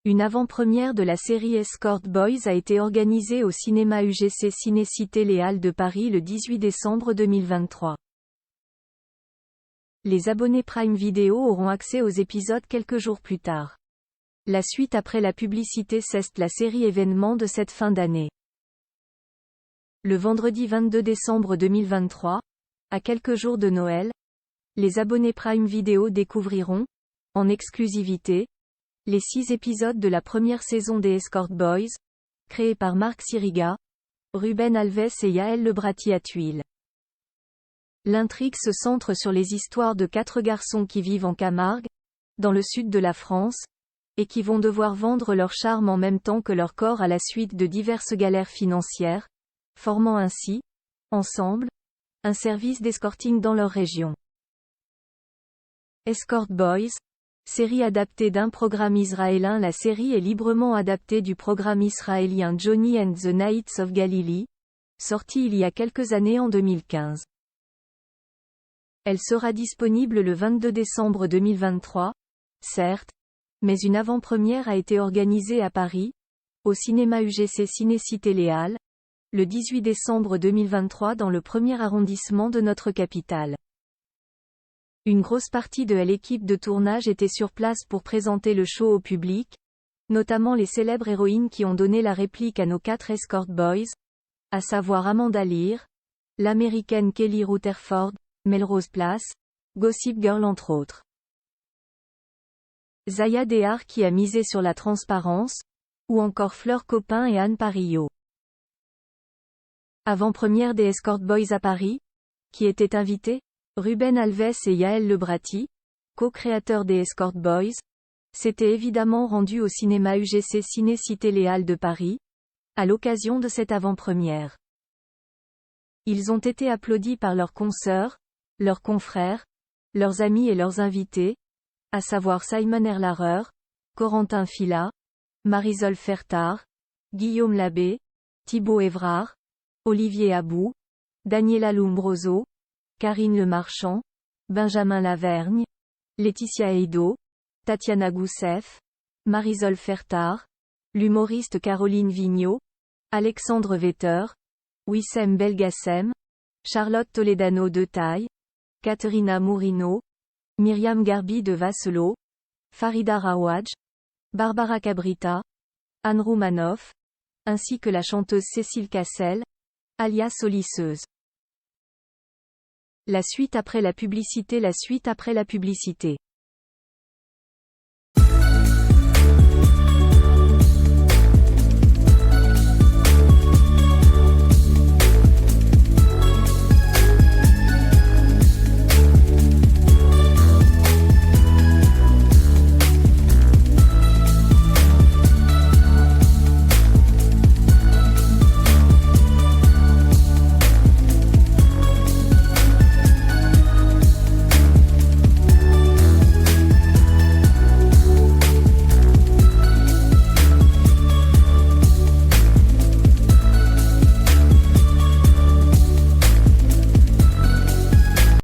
Une avant-première de la série Escort Boys a été organisée au cinéma UGC Ciné-Cité Les Halles de Paris le 18 décembre 2023. Les abonnés Prime Video auront accès aux épisodes quelques jours plus tard. La suite après la publicité c'est la série événement de cette fin d'année. Le vendredi 22 décembre 2023, à quelques jours de Noël, les abonnés Prime Video découvriront, en exclusivité, les 6 épisodes de la première saison des Escort Boys, créés par Marc Siriga, Ruben Alves et Yael Lebrati à Tuiles. L'intrigue se centre sur les histoires de 4 garçons qui vivent en Camargue, dans le sud de la France, et qui vont devoir vendre leur charme en même temps que leur corps à la suite de diverses galères financières, formant ainsi, ensemble, un service d'escorting dans leur région. Escort Boys, série adaptée d'un programme israélien. La série est librement adaptée du programme israélien Johnny and the Knights of Galilee, sorti il y a quelques années en 2015. Elle sera disponible le 22 décembre 2023, certes, mais une avant-première a été organisée à Paris, au cinéma UGC Ciné-Cité Les Halles, le 18 décembre 2023 dans le premier arrondissement de notre capitale. Une grosse partie de l'équipe de tournage était sur place pour présenter le show au public, notamment les célèbres héroïnes qui ont donné la réplique à nos 4 Escort Boys, à savoir Amanda Lear, l'américaine Kelly Rutherford, Melrose Place, Gossip Girl entre autres. Zaya Dehar qui a misé sur la transparence, ou encore Fleur Copin et Anne Parillo. Avant-première des Escort Boys à Paris, qui étaient invités, Ruben Alves et Yael Lebrati, co-créateurs des Escort Boys, s'étaient évidemment rendus au cinéma UGC Ciné-Cité Les Halles de Paris, à l'occasion de cette avant-première. Ils ont été applaudis par leurs consoeurs, leurs confrères, leurs amis et leurs invités, à savoir Simon Erlarer, Corentin Fila, Marisol Fertard, Guillaume Labbé, Thibaut Évrard, Olivier Abou, Daniela Lumbroso, Karine Lemarchand, Benjamin Lavergne, Laetitia Eido, Tatiana Goussef, Marisol Fertard, l'humoriste Caroline Vigneault, Alexandre Vetter, Wissem Belgassem, Charlotte Toledano de Taille, Caterina Mourino, Myriam Garbi de Vasselot, Farida Rawaj, Barbara Cabrita, Anne Roumanoff, ainsi que la chanteuse Cécile Cassel, alias Solisseuse. La suite après la publicité. La suite après la publicité.